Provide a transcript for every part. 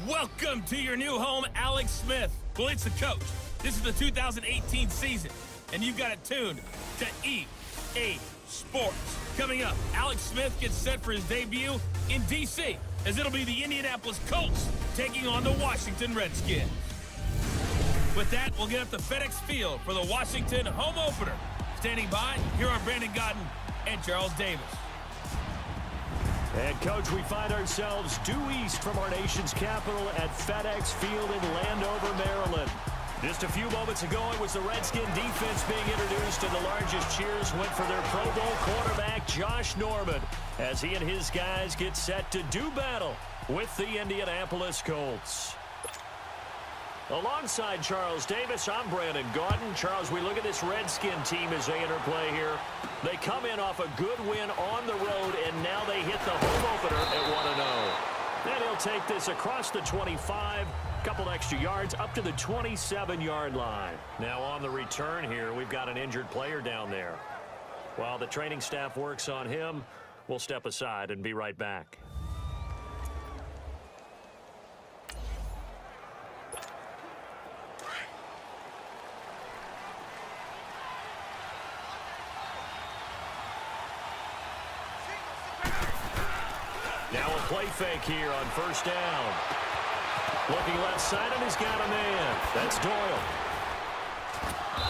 Welcome to your new home, Alex Smith. Well, it's the coach. This is the 2018 season, and you've got it tuned to EA Sports. Coming up, Alex Smith gets set for his debut in D.C., as it'll be the Indianapolis Colts taking on the Washington Redskins. With that, we'll get up to FedEx Field for the Washington home opener. Standing by, here are Brandon Gaudin and Charles Davis. And, Coach, we find ourselves due east from our nation's capital at FedEx Field in Landover, Maryland. Just a few moments ago, it was the Redskin defense being introduced, and the largest cheers went for their Pro Bowl quarterback, Josh Norman, as he and his guys get set to do battle with the Indianapolis Colts. Alongside Charles Davis, I'm Brandon Gaudin. Charles, we look at this Redskin team as they interplay here. They come in off a good win on the road, and now they hit the home opener at 1-0. And he'll take this across the 25, couple extra yards, up to the 27-yard line. Now on the return here, we've got an injured player down there. While the training staff works on him, we'll step aside and be right back. Now a play fake here on first down. Looking left side, and he's got a man. That's Doyle.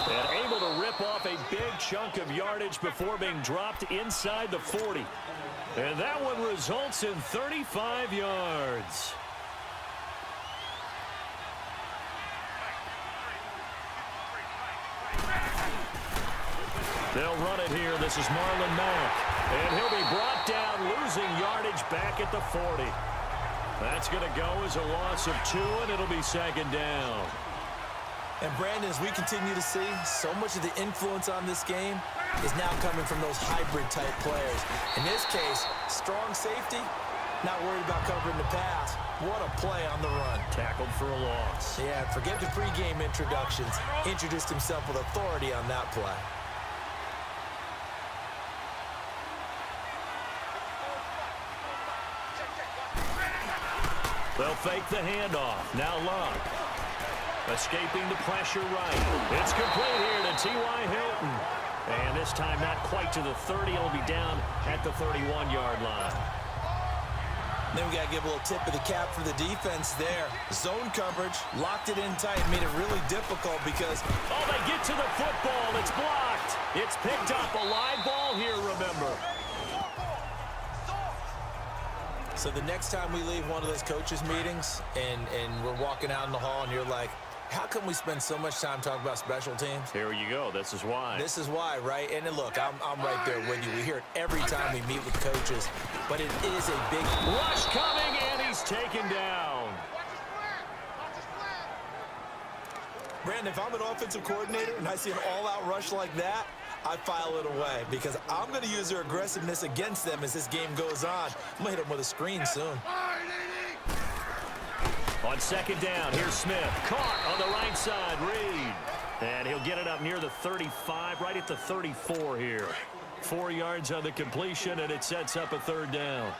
And able to rip off a big chunk of yardage before being dropped inside the 40. And that one results in 35 yards. They'll run it here. This is Marlon Mack. And he'll be brought down, losing yardage back at the 40. That's going to go as a loss of 2, and it'll be second down. And, Brandon, as we continue to see, so much of the influence on this game is now coming from those hybrid-type players. In this case, strong safety, not worried about covering the pass. What a play on the run. Tackled for a loss. Yeah, forget the pregame introductions. Introduced himself with authority on that play. They'll fake the handoff. Now Love. Escaping the pressure right. It's complete here to T.Y. Hilton. And this time not quite to the 30. It'll be down at the 31-yard line. Then we got to give a little tip of the cap for the defense there. Zone coverage, locked it in tight, made it really difficult because... Oh, they get to the football. It's blocked. It's picked up. A live ball here, remember. So the next time we leave one of those coaches' meetings and we're walking out in the hall and you're like, how come we spend so much time talking about special teams? Here you go. This is why. This is why, right? And then look, I'm right there with you. We hear it every time we meet with coaches, but it is a big rush coming, and he's taken down. Brandon, if I'm an offensive coordinator and I see an all-out rush like that, I file it away because I'm going to use their aggressiveness against them as this game goes on. I'm going to hit them with a screen soon. On second down, here's Smith. Caught on the right side, Reed. And he'll get it up near the 35, right at the 34 here. 4 yards on the completion, and it sets up a third down.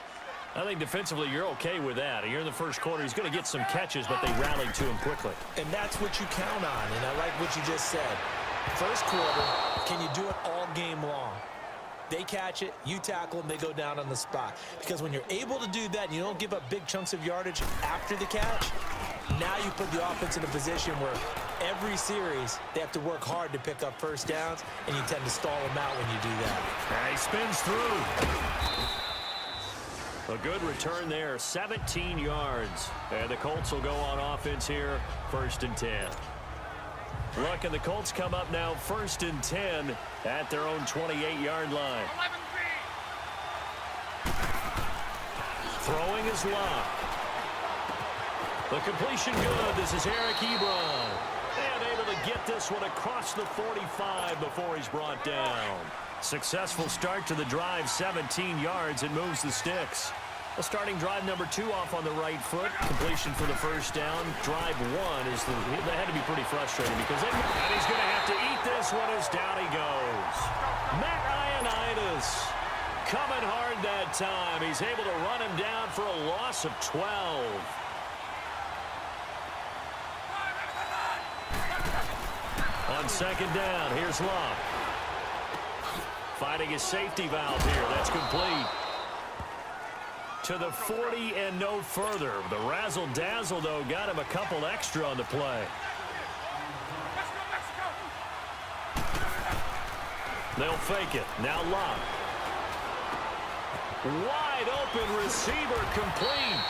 I think defensively you're okay with that. You're in the first quarter. He's going to get some catches, but they rallied to him quickly. And that's what you count on, and I like what you just said. First quarter, can you do it all game long? They catch it, you tackle them, they go down on the spot. Because when you're able to do that and you don't give up big chunks of yardage after the catch, now you put the offense in a position where every series they have to work hard to pick up first downs, and you tend to stall them out when you do that. And he spins through. A good return there, 17 yards. And the Colts will go on offense here, 1st and 10. Look, and the Colts come up now 1st and 10 at their own 28-yard line. Throwing is Locke. The completion good. This is Eric Ebron. And able to get this one across the 45 before he's brought down. Successful start to the drive, 17 yards, and moves the sticks. A starting drive number 2 off on the right foot. Completion for the first down. Drive 1 is that had to be pretty frustrating because and he's going to have to eat this one as down he goes. Matt Ioannidis coming hard that time. He's able to run him down for a loss of 12. On second down, here's Love. Finding his safety valve here. That's complete. To the 40 and no further. The razzle-dazzle, though, got him a couple extra on the play. They'll fake it. Now Love. Wide open receiver complete.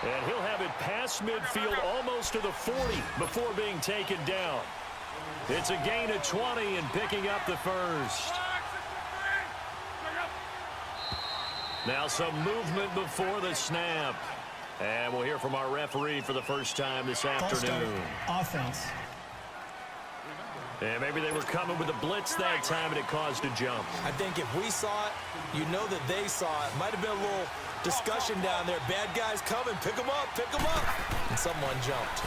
And he'll have it past midfield almost to the 40 before being taken down. It's a gain of 20 and picking up the first. Now some movement before the snap. And we'll hear from our referee for the first time this afternoon. Offense. And maybe they were coming with a blitz that time and it caused a jump. I think if we saw it, you know that they saw it. Might have been a little discussion down there. Bad guys coming. Pick them up. Pick them up. And someone jumped.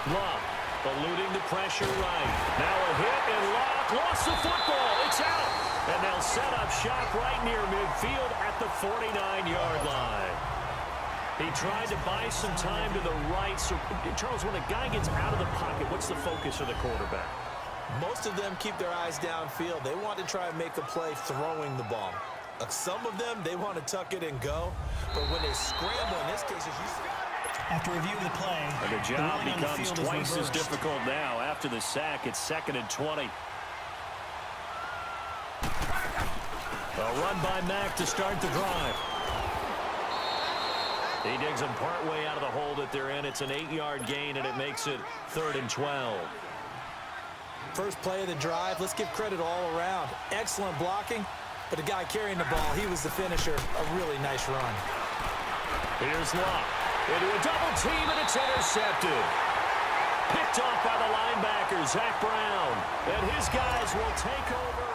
Love eluding the pressure right. Now a hit and Locke lost the football. It's out. And they'll set up shop right near midfield at the 49-yard line. He tried to buy some time to the right. So, Charles, when a guy gets out of the pocket, what's the focus of the quarterback? Most of them keep their eyes downfield. They want to try and make a play throwing the ball. Some of them, they want to tuck it and go. But when they scramble, in this case, as you see... After review of the play, and the job becomes twice as reversed. difficult now. After the sack, it's 2nd and 20. A run by Mack to start the drive. He digs them partway out of the hole that they're in. It's an 8-yard gain, and it makes it 3rd and 12. First play of the drive, let's give credit all around. Excellent blocking, but the guy carrying the ball, he was the finisher. A really nice run. Here's Locke. Into a double team, and it's intercepted. Picked off by the linebacker, Zach Brown. And his guys will take over.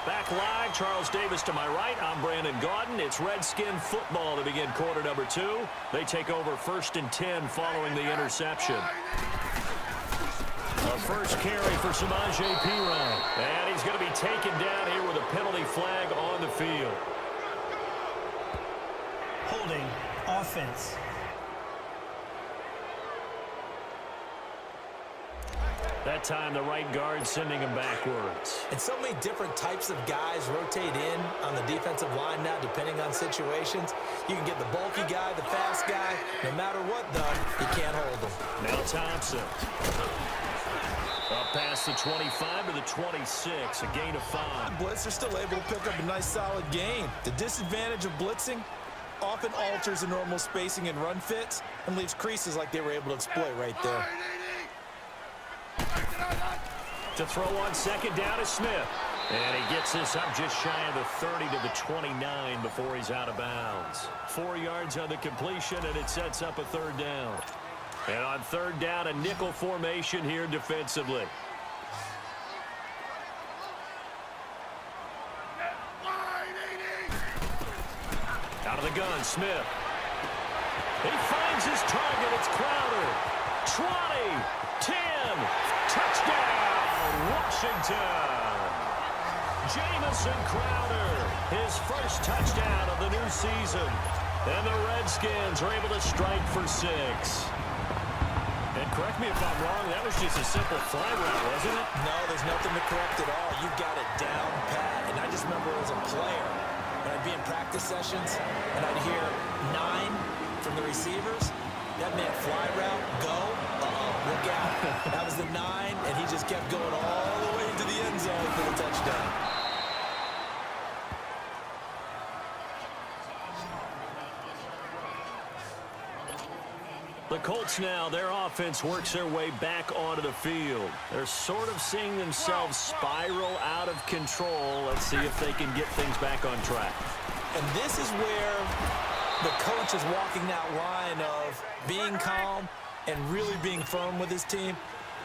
Back live, Charles Davis to my right. I'm Brandon Gaudin. It's Redskin football to begin quarter number 2. They take over 1st and 10 following the interception. A first carry for Samaje Perine. And he's going to be taken down here with a penalty flag on the field. Holding. Offense. That time, the right guard sending him backwards. And so many different types of guys rotate in on the defensive line now, depending on situations. You can get the bulky guy, the fast guy. No matter what, though, you can't hold them. Now Thompson. Up past the 25 to the 26, a gain of 5. Blitz are still able to pick up a nice, solid gain. The disadvantage of blitzing often alters the normal spacing and run fits and leaves creases like they were able to exploit right there. To throw on second down is Smith. And he gets this up just shy of the 30 to the 29 before he's out of bounds. 4 yards on the completion, and it sets up a 3rd down. And on 3rd down, a nickel formation here defensively. Out of the gun, Smith. He finds his target. It's Crowder. 20, 10, touchdown, Washington. Jamison Crowder, his first touchdown of the new season. And the Redskins are able to strike for 6. And correct me if I'm wrong, that was just a simple fly route, wasn't it? No, there's nothing to correct at all. You got it down pat. And I just remember as a player, when I'd be in practice sessions, and I'd hear 9 from the receivers, that meant fly route, go, look out. That was the 9, and he just kept going all the way into the end zone for the touchdown. The Colts now, their offense works their way back onto the field. They're sort of seeing themselves spiral out of control. Let's see if they can get things back on track. And this is where the coach is walking that line of being calm and really being firm with his team.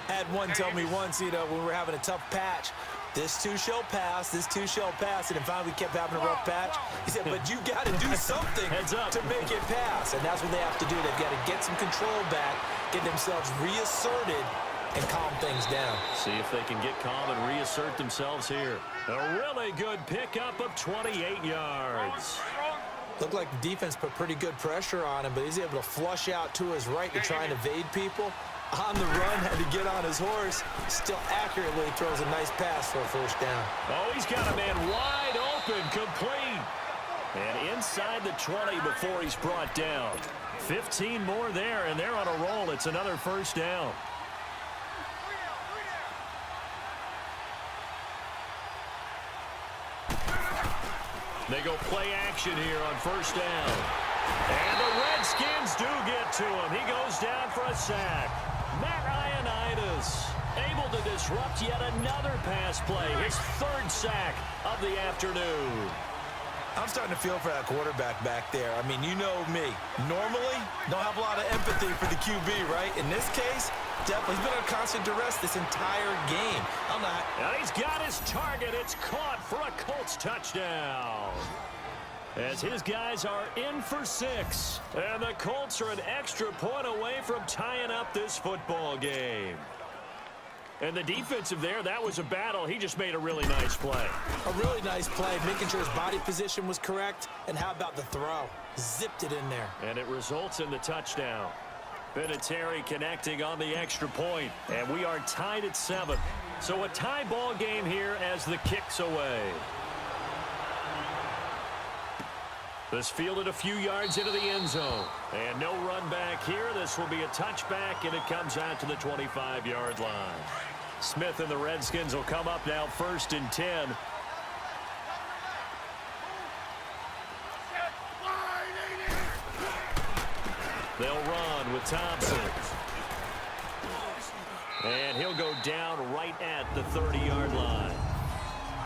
I had one tell me once, when we were having a tough patch, this too shall pass, this too shall pass. And then finally we kept having a rough patch. He said, but you got to do something to make it pass. And that's what they have to do. They've got to get some control back, get themselves reasserted, and calm things down. See if they can get calm and reassert themselves here. A really good pickup of 28 yards. Looked like the defense put pretty good pressure on him, but he's able to flush out to his right to try and evade people. On the run, had to get on his horse. Still accurately throws a nice pass for a first down. Oh, he's got a man wide open, complete. And inside the 20 before he's brought down. 15 more there, and they're on a roll. It's another first down. They go play action here on first down. And the Redskins do get to him. He goes down for a sack. Matt Ioannidis able to disrupt yet another pass play. His third sack of the afternoon. I'm starting to feel for that quarterback back there. I mean, you know me. Normally, don't have a lot of empathy for the QB, right? In this case, definitely he's been under constant duress this entire game. I'm not. And he's got his target. It's caught for a Colts touchdown. As his guys are in for 6. And the Colts are an extra point away from tying up this football game. And the defensive there, that was a battle. He just made a really nice play. A really nice play, making sure his body position was correct. And how about the throw? Zipped it in there. And it results in the touchdown. Vinatieri connecting on the extra point. And we are tied at 7. So a tie ball game here as the kick's away. This fielded a few yards into the end zone. And no run back here. This will be a touchback, and it comes out to the 25-yard line. Smith and the Redskins will come up now 1st and 10. They'll run with Thompson. And he'll go down right at the 30-yard line.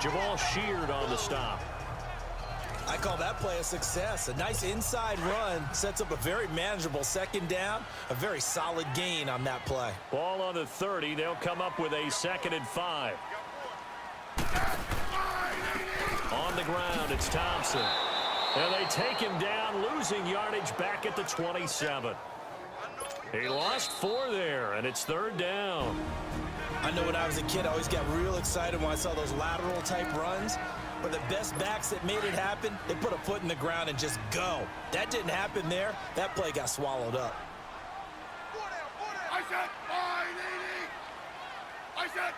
Jamal Sheard on the stop. I call that play a success. A nice inside run sets up a very manageable second down. A very solid gain on that play. Ball on the 30. They'll come up with a 2nd and 5. On the ground, it's Thompson. And they take him down, losing yardage back at the 27. He lost 4 there, and it's 3rd down. I know when I was a kid, I always got real excited when I saw those lateral type runs. But the best backs that made it happen, they put a foot in the ground and just go. That didn't happen there. That play got swallowed up. I said 580. I said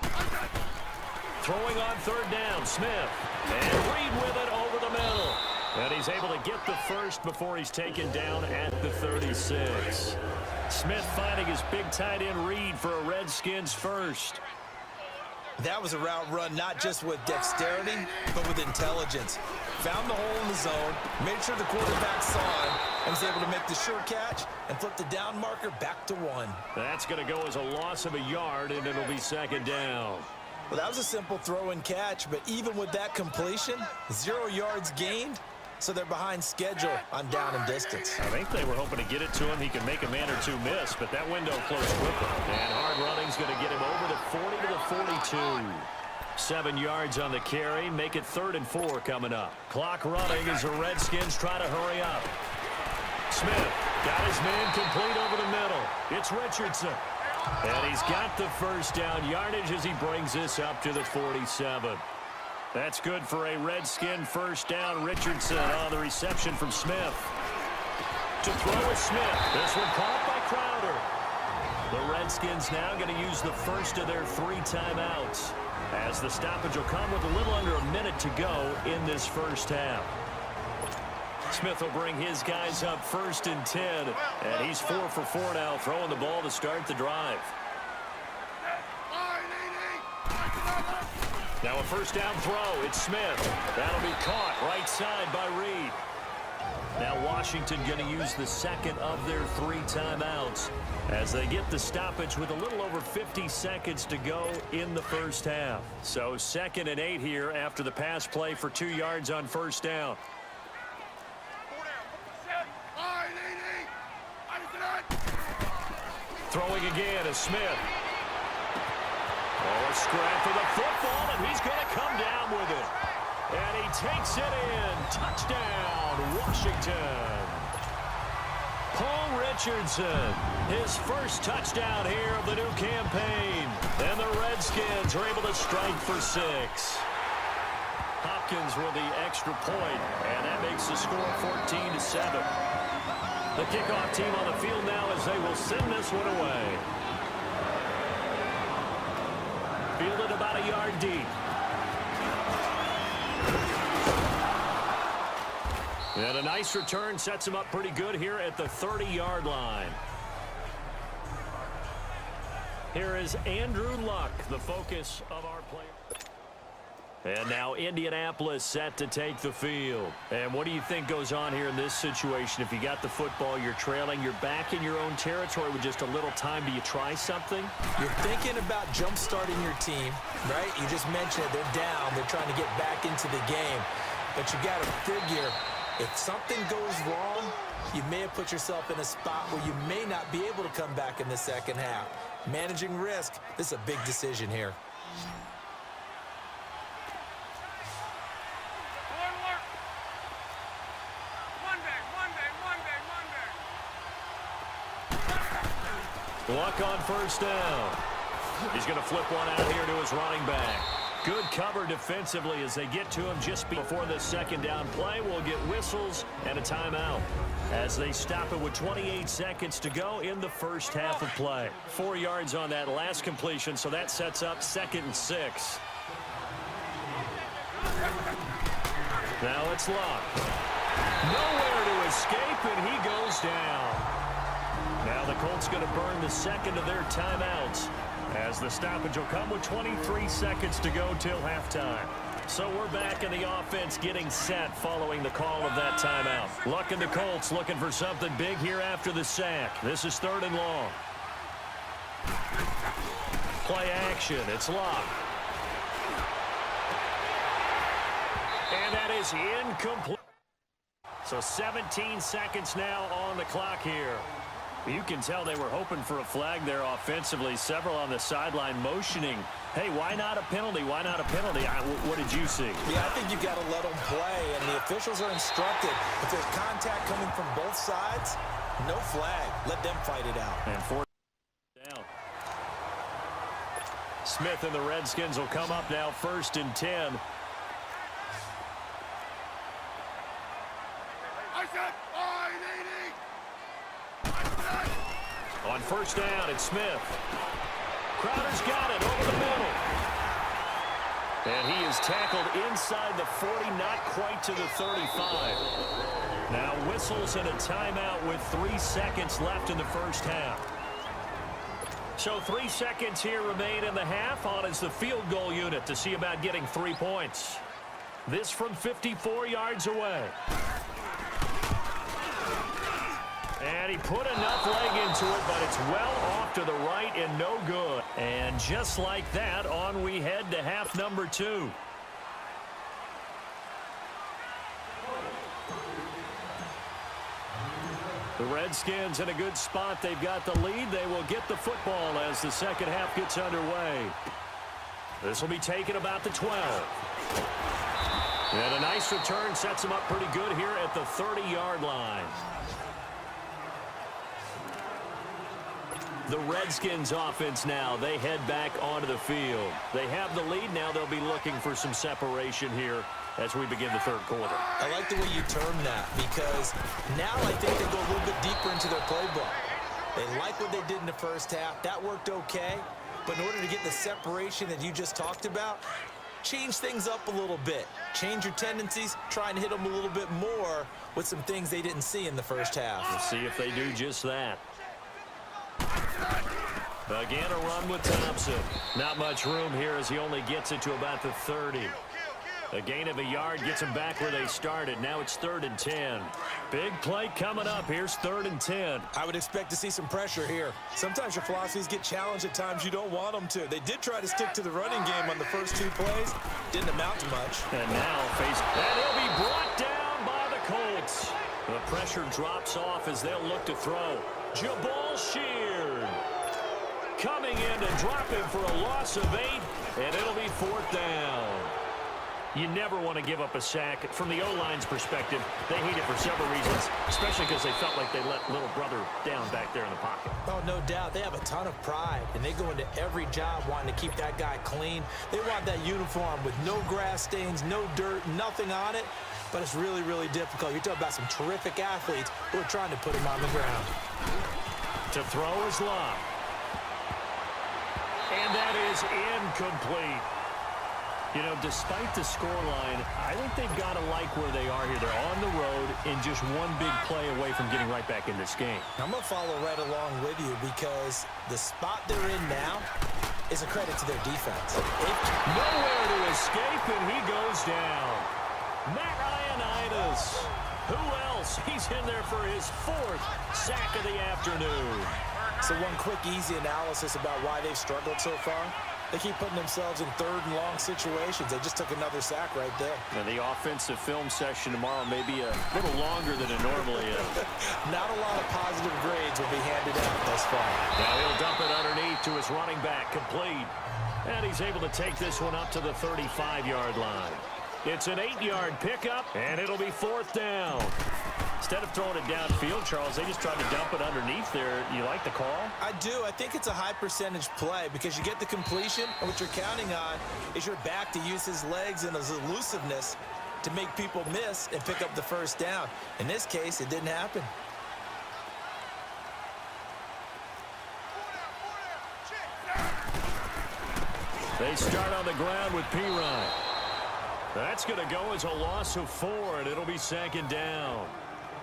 550. Throwing on 3rd down, Smith. And Reed with it over the middle. And he's able to get the first before he's taken down at the 36. Smith finding his big tight end Reed for a Redskins first. That was a route run not just with dexterity, but with intelligence. Found the hole in the zone, made sure the quarterback saw him, and was able to make the sure catch and flip the down marker back to 1. That's going to go as a loss of a yard, and it'll be 2nd down. Well, that was a simple throw and catch, but even with that completion, 0 yards gained. So they're behind schedule on down and distance. I think they were hoping to get it to him. He can make a man or two miss, but that window closed quickly. And hard running's going to get him over the 40 to the 42. 7 yards on the carry. Make it 3rd and 4 coming up. Clock running as the Redskins try to hurry up. Smith got his man complete over the middle. It's Richardson. And he's got the first down yardage as he brings this up to the 47. That's good for a Redskin first down. Richardson on the reception from Smith. To throw is Smith. This one caught by Crowder. The Redskins now going to use the first of their 3 timeouts, as the stoppage will come with a little under a minute to go in this first half. Smith will bring his guys up 1st and 10, and he's 4 for 4 now, throwing the ball to start the drive. Now a first down throw. It's Smith. That'll be caught right side by Reed. Now Washington going to use the 2nd of their 3 timeouts as they get the stoppage with a little over 50 seconds to go in the first half. So 2nd and 8 here after the pass play for 2 yards on first down. Throwing again is Smith. Oh, a scrap for the football, and he's going to come down with it. And he takes it in. Touchdown, Washington. Paul Richardson, his first touchdown here of the new campaign. And the Redskins are able to strike for 6. Hopkins with the extra point, and that makes the score 14-7. The kickoff team on the field now as they will send this one away. Fielded about a yard deep. And a nice return sets him up pretty good here at the 30-yard line. Here is Andrew Luck, the focus of our play. And now Indianapolis set to take the field. And what do you think goes on here in this situation? If you got the football, you're trailing, you're back in your own territory with just a little time. Do you try something? You're thinking about jump-starting your team, right? You just mentioned it. They're down. They're trying to get back into the game. But you got to figure, if something goes wrong, you may have put yourself in a spot where you may not be able to come back in the second half. Managing risk, this is a big decision here. Luck on first down. He's going to flip one out here to his running back. Good cover defensively as they get to him just before the second down play. We'll get whistles and a timeout as they stop it with 28 seconds to go in the first half of play. 4 yards on that last completion, so that sets up 2nd and 6. Now it's Luck. Nowhere to escape, and he goes down. Now the Colts going to burn the second of their timeouts as the stoppage will come with 23 seconds to go till halftime. So we're back in the offense getting set following the call of that timeout. Luck and the Colts looking for something big here after the sack. This is 3rd and long. Play action. It's Luck. And that is incomplete. So 17 seconds now on the clock here. You can tell they were hoping for a flag there offensively. Several on the sideline motioning, hey, why not a penalty? Why not a penalty? What did you see? Yeah, I think you've got to let them play, and the officials are instructed. If there's contact coming from both sides, no flag. Let them fight it out. And 4th down. Smith and the Redskins will come up now 1st and 10. I said 580. On first down, it's Smith. Crowder's got it over the middle. And he is tackled inside the 40, not quite to the 35. Now whistles and a timeout with 3 seconds left in the first half. So 3 seconds here remain in the half. On is the field goal unit to see about getting 3 points. This from 54 yards away. And he put enough leg into it, but it's well off to the right and no good. And just like that, on we head to half number 2. The Redskins in a good spot. They've got the lead. They will get the football as the second half gets underway. This will be taken about the 12. And a nice return sets them up pretty good here at the 30-yard line. The Redskins offense now, they head back onto the field. They have the lead now. They'll be looking for some separation here as we begin the third quarter. I like the way you term that because now I think they go a little bit deeper into their playbook. They like what they did in the first half. That worked okay. But in order to get the separation that you just talked about, change things up a little bit. Change your tendencies. Try and hit them a little bit more with some things they didn't see in the first half. We'll see if they do just that. Again, a run with Thompson. Not much room here as he only gets it to about the 30. A gain of a yard gets them back where they started. Now it's 3rd and 10. Big play coming up. Here's 3rd and 10. I would expect to see some pressure here. Sometimes your philosophies get challenged at times you don't want them to. They did try to stick to the running game on the first 2 plays. Didn't amount to much. And now and he'll be brought down by the Colts. The pressure drops off as they'll look to throw. Jabal Sheard coming in to drop him for a loss of 8, and it'll be 4th down. You never want to give up a sack. From the O-line's perspective, they hate it for several reasons, especially because they felt like they let little brother down back there in the pocket. Oh, no doubt. They have a ton of pride, and they go into every job wanting to keep that guy clean. They want that uniform with no grass stains, no dirt, nothing on it. But it's really, really difficult. You're talking about some terrific athletes who are trying to put him on the ground. To throw is Locke. And that is incomplete. You know, despite the scoreline, I think they've got to like where they are here. They're on the road and just one big play away from getting right back in this game. I'm going to follow right along with you because the spot they're in now is a credit to their defense. Nowhere to escape, and he goes down. Matt Ioannidis. Who else? He's in there for his 4th sack of the afternoon. So one quick, easy analysis about why they've struggled so far. They keep putting themselves in 3rd and long situations. They just took another sack right there. And the offensive film session tomorrow may be a little longer than it normally is. Not a lot of positive grades will be handed out thus far. Now he'll dump it underneath to his running back, complete. And he's able to take this one up to the 35-yard line. It's an 8-yard pickup, and it'll be 4th down. Instead of throwing it downfield, Charles, they just tried to dump it underneath there. You like the call? I do. I think it's a high-percentage play because you get the completion, and what you're counting on is your back to use his legs and his elusiveness to make people miss and pick up the 1st down. In this case, it didn't happen. They start on the ground with P-Ryan. That's going to go as a loss of 4, and it'll be 2nd down.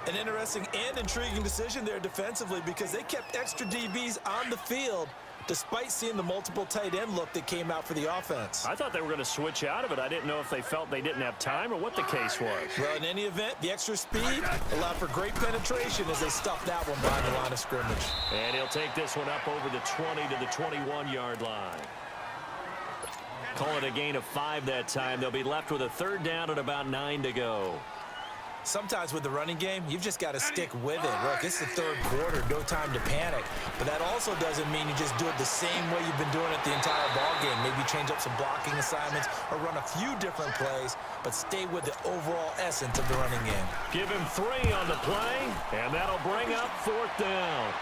An interesting and intriguing decision there defensively because they kept extra DBs on the field despite seeing the multiple tight end look that came out for the offense. I thought they were going to switch out of it. I didn't know if they felt they didn't have time or what the case was. Well, in any event, the extra speed allowed for great penetration as they stuffed that one behind the line of scrimmage. And he'll take this one up over the 20 to the 21-yard line. Call it a gain of 5 that time. They'll be left with a 3rd down and about 9 to go. Sometimes with the running game, you've just got to stick with it. Look, it's the 3rd quarter, no time to panic. But that also doesn't mean you just do it the same way you've been doing it the entire ball game. Maybe change up some blocking assignments or run a few different plays, but stay with the overall essence of the running game. Give him 3 on the play, and that'll bring up 4th down.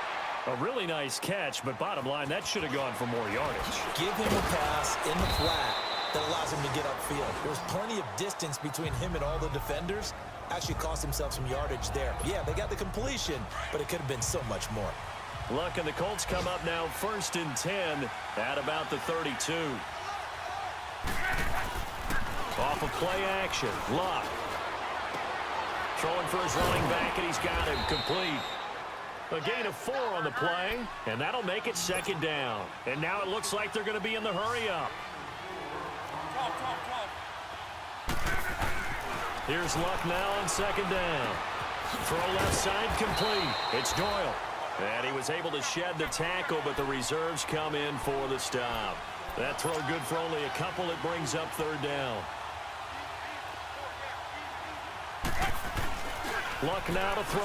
A really nice catch, but bottom line, that should have gone for more yardage. Give him a pass in the flat that allows him to get upfield. There was plenty of distance between him and all the defenders. Actually cost himself some yardage there. Yeah, they got the completion, but it could have been so much more. Luck and the Colts come up now 1st and 10 at about the 32. Off of play action, Luck. Throwing for his running back, and he's got him complete. A gain of 4 on the play, and that'll make it 2nd down. And now it looks like they're going to be in the hurry-up. Here's Luck now on 2nd down. Throw left side complete. It's Doyle. And he was able to shed the tackle, but the reserves come in for the stop. That throw good for only a couple. It brings up 3rd down. Luck now to throw.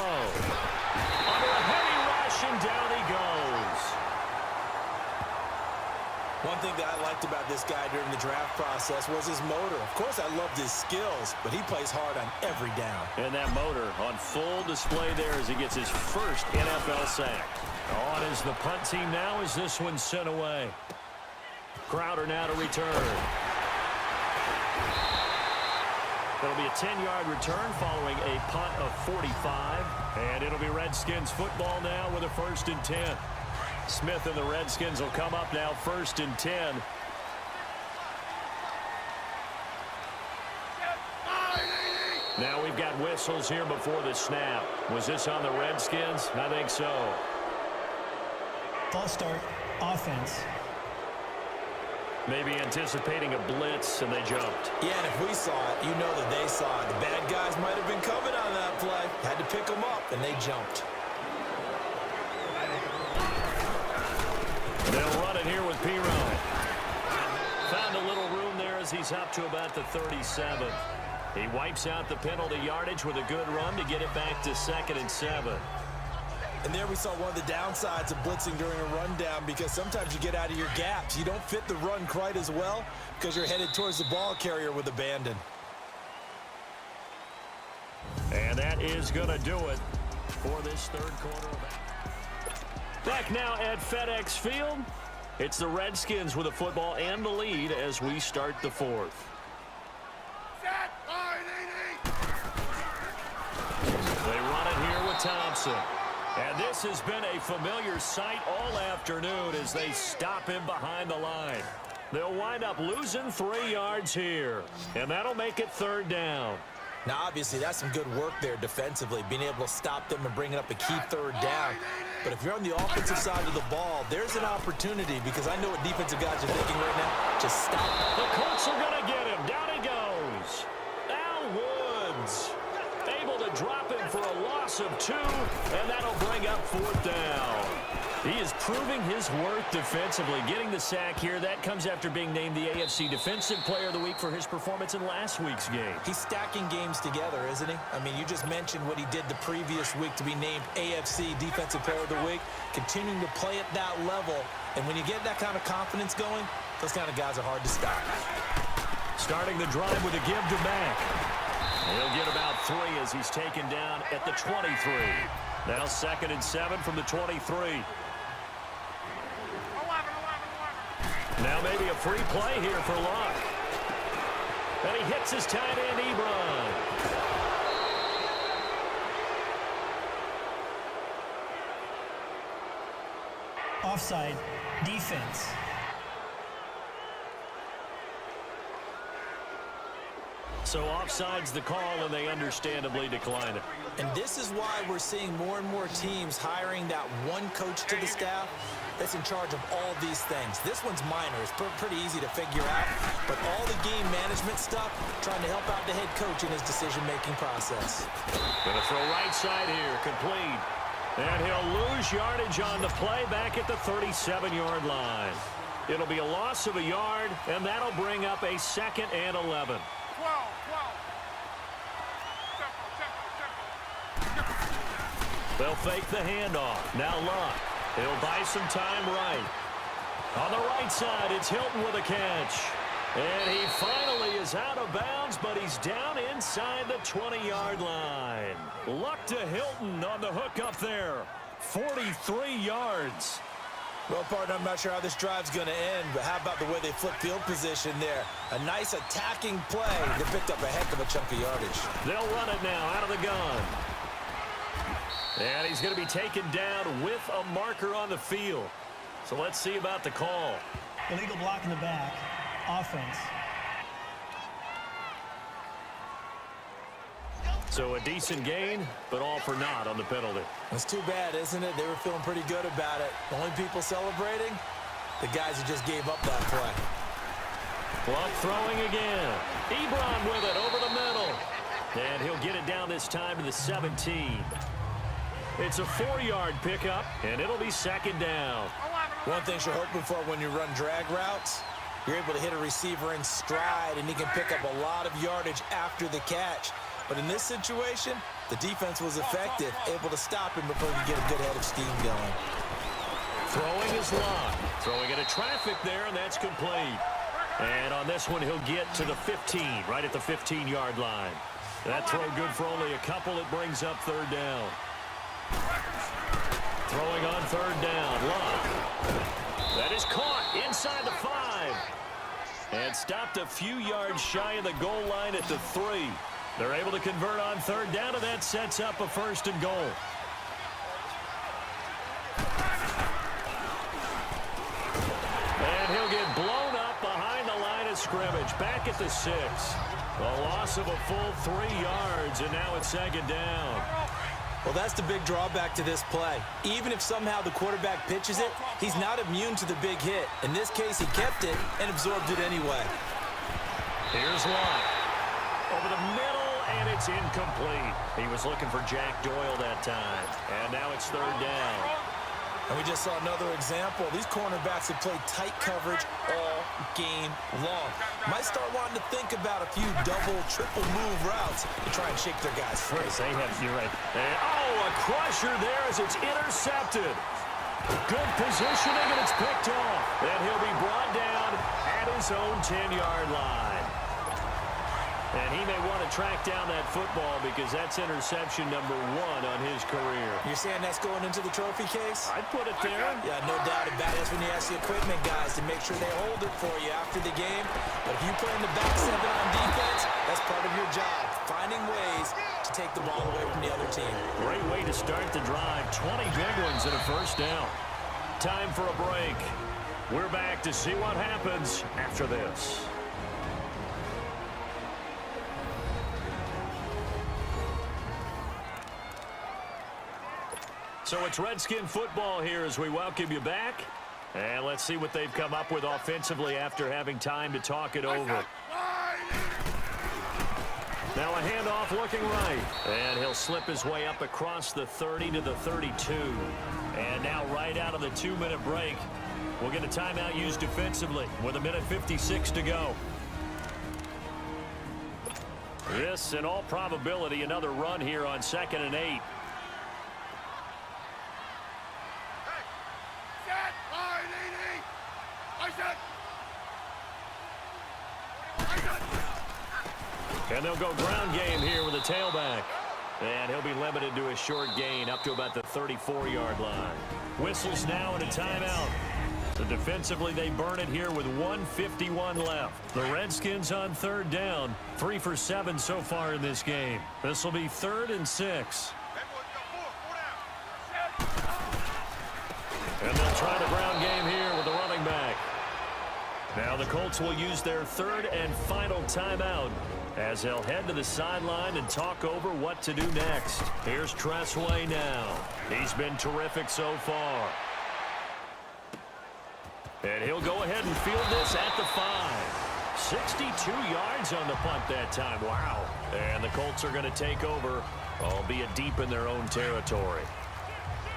Under a heavy rush, and down he goes. One thing that I liked about this guy during the draft process was his motor. Of course, I loved his skills, but he plays hard on every down. And that motor on full display there as he gets his 1st NFL sack. On is the punt team now as this one's sent away. Crowder now to return. It'll be a 10-yard return following a punt of 45. And it'll be Redskins football now with a 1st and 10. Smith and the Redskins will come up now 1st and 10. Now we've got whistles here before the snap. Was this on the Redskins? I think so. False start, offense. Maybe anticipating a blitz, and they jumped. Yeah, and if we saw it, you know that they saw it. The bad guys might have been coming on that play. Had to pick them up, and they jumped. They'll run it here with P-Ryan. Found a little room there as he's up to about the 37. He wipes out the penalty yardage with a good run to get it back to 2nd and 7. And there we saw one of the downsides of blitzing during a rundown, because sometimes you get out of your gaps. You don't fit the run quite as well because you're headed towards the ball carrier with abandon. And that is going to do it for this third quarter. Back now at FedEx Field. It's the Redskins with the football and the lead as we start the fourth. Set. Line 80. They run it here with Thompson. And this has been a familiar sight all afternoon as they stop him behind the line. They'll wind up losing 3 yards here. And that'll make it third down. Now, obviously, that's some good work there defensively, being able to stop them and bring it up a key third down. But if you're on the offensive side of the ball, there's an opportunity, because I know what defensive guys are thinking right now. Just stop. The Colts are going to get him. Down he goes. Al Woods able to drop him for a loss of 2, and that'll bring up fourth down. He is proving his worth defensively, getting the sack here. That comes after being named the AFC Defensive Player of the Week for his performance in last week's game. He's stacking games together, isn't he? I mean, you just mentioned what he did the previous week to be named AFC Defensive Player of the Week, continuing to play at that level. And when you get that kind of confidence going, those kind of guys are hard to stop. Starting the drive with a give to Mack. He'll get about 3 as he's taken down at the 23. Now 2nd and 7 from the 23. Now maybe a free play here for Luck. And he hits his tight end, Ebron. Offside. Defense. So offside's the call, and they understandably decline it. And this is why we're seeing more and more teams hiring that one coach to the staff that's in charge of all these things. This one's minor. It's pretty easy to figure out. But all the game management stuff, trying to help out the head coach in his decision-making process. Going to throw right side here, complete. And he'll lose yardage on the play back at the 37-yard line. It'll be a loss of a yard, and that'll bring up a 2nd and 11. 12. They'll fake the handoff. Now Luck. He'll buy some time right. On the right side, it's Hilton with a catch. And he finally is out of bounds, but he's down inside the 20-yard line. Luck to Hilton on the hook up there. 43 yards. Well, partner, I'm not sure how this drive's going to end, but how about the way they flip field position there? A nice attacking play. They picked up a heck of a chunk of yardage. They'll run it now out of the gun. And he's going to be taken down with a marker on the field. So let's see about the call. Illegal block in the back. Offense. So a decent gain, but all for naught on the penalty. It's too bad, isn't it? They were feeling pretty good about it. The only people celebrating, the guys who just gave up that play. Luck throwing again. Ebron with it over the middle. And he'll get it down this time to the 17. It's a 4-yard pickup, and it'll be 2nd down. One thing you're hoping for when you run drag routes, you're able to hit a receiver in stride, and he can pick up a lot of yardage after the catch. But in this situation, the defense was effective, able to stop him before he could get a good head of steam going. Throwing is Luck. Throwing into traffic there, and that's complete. And on this one, he'll get to the 15, right at the 15-yard line. That throw good for only a couple. It brings up 3rd down. Throwing on 3rd down, Luck. That is caught inside the 5. And stopped a few yards shy of the goal line at the 3. They're able to convert on 3rd down, and that sets up a 1st and goal. And he'll get blown up behind the line of scrimmage, back at the 6. A loss of a full 3 yards, and now it's 2nd down. Well, that's the big drawback to this play. Even if somehow the quarterback pitches it, he's not immune to the big hit. In this case, he kept it and absorbed it anyway. Here's Luck. Over the middle, and it's incomplete. He was looking for Jack Doyle that time. And now it's 3rd down. And we just saw another example. These cornerbacks have played tight coverage all game long. Might start wanting to think about a few double, triple move routes to try and shake their guys free. They have, you're right. And, a crusher there as it's intercepted. Good positioning, and it's picked off. And he'll be brought down at his own 10-yard line. And he may want to track down that football because that's interception number 1 on his career. You're saying that's going into the trophy case? I'd put it there. Yeah, no doubt about it. That's when you ask the equipment guys to make sure they hold it for you after the game. But if you play in the back 7 on defense, that's part of your job, finding ways to take the ball away from the other team. Great way to start the drive. 20 big ones and a first down. Time for a break. We're back to see what happens after this. So it's Redskin football here as we welcome you back. And let's see what they've come up with offensively after having time to talk it over. Now a handoff looking right. And he'll slip his way up across the 30 to the 32. And now right out of the 2-minute break, we'll get a timeout used defensively with 1:56 to go. This, in all probability, another run here on 2nd and 8. And they'll go ground game here with a tailback. And he'll be limited to a short gain up to about the 34-yard line. Whistles now and a timeout. So defensively, they burn it here with 1:51 left. The Redskins on 3rd down, 3 for 7 so far in this game. This will be 3rd and 6. And they'll try the ground game here with the running back. Now the Colts will use their 3rd and final timeout as they'll head to the sideline and talk over what to do next. Here's Tressway now. He's been terrific so far. And he'll go ahead and field this at the 5. 62 yards on the punt that time. Wow. And the Colts are going to take over, albeit deep in their own territory.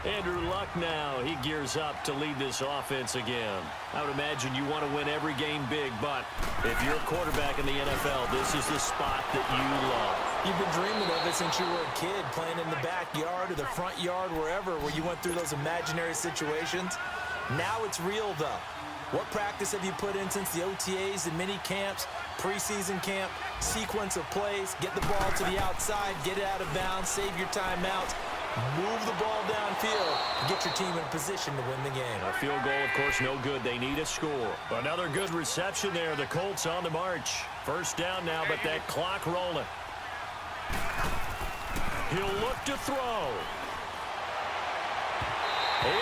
Andrew Luck now, he gears up to lead this offense again. I would imagine you want to win every game big, but if you're a quarterback in the NFL, this is the spot that you love. You've been dreaming of it since you were a kid, playing in the backyard or the front yard, wherever, where you went through those imaginary situations. Now it's real, though. What practice have you put in since the OTAs, the mini camps, preseason camp, sequence of plays, get the ball to the outside, get it out of bounds, save your timeouts, move the ball downfield, and get your team in position to win the game. A field goal, of course, no good. They need a score. Another good reception there. The Colts on the march. First down now, but that clock rolling. He'll look to throw.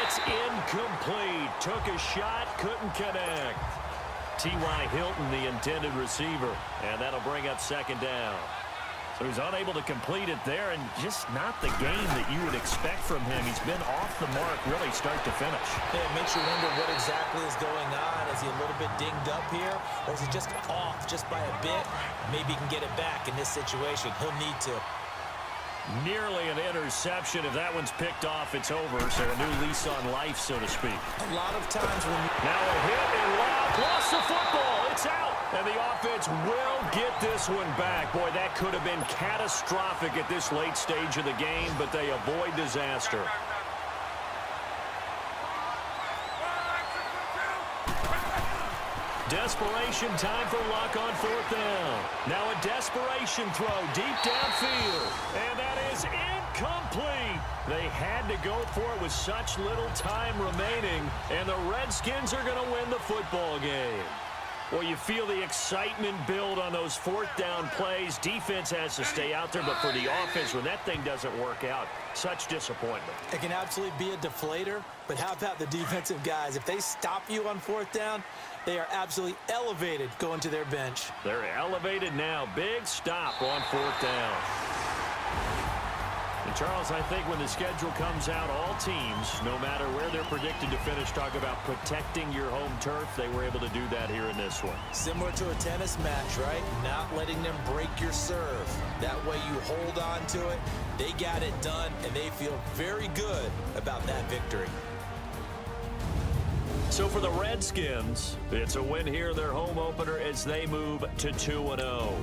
It's incomplete. Took a shot, couldn't connect. T.Y. Hilton, the intended receiver, and that'll bring up 2nd down. So he's unable to complete it there, and just not the game that you would expect from him. He's been off the mark really start to finish. Yeah, it makes you wonder what exactly is going on. Is he a little bit dinged up here, or is he just off just by a bit? Maybe he can get it back in this situation. He'll need to. Nearly an interception. If that one's picked off, it's over. So a new lease on life, so to speak. A lot of times when... Now a hit, and Locke lost the football. It's out. And the offense will get this one back. Boy, that could have been catastrophic at this late stage of the game, but they avoid disaster. Desperation time for Luck on 4th down. Now a desperation throw deep downfield. And that is incomplete. They had to go for it with such little time remaining. And the Redskins are going to win the football game. Well, you feel the excitement build on those 4th down plays. Defense has to stay out there, but for the offense, when that thing doesn't work out, such disappointment. It can absolutely be a deflator, but how about the defensive guys? If they stop you on 4th down, they are absolutely elevated going to their bench. They're elevated now. Big stop on 4th down. And Charles, I think when the schedule comes out, all teams, no matter where they're predicted to finish, talk about protecting your home turf. They were able to do that here in this one. Similar to a tennis match, right? Not letting them break your serve. That way you hold on to it. They got it done, and they feel very good about that victory. So for the Redskins, it's a win here, their home opener, as they move to 2-0.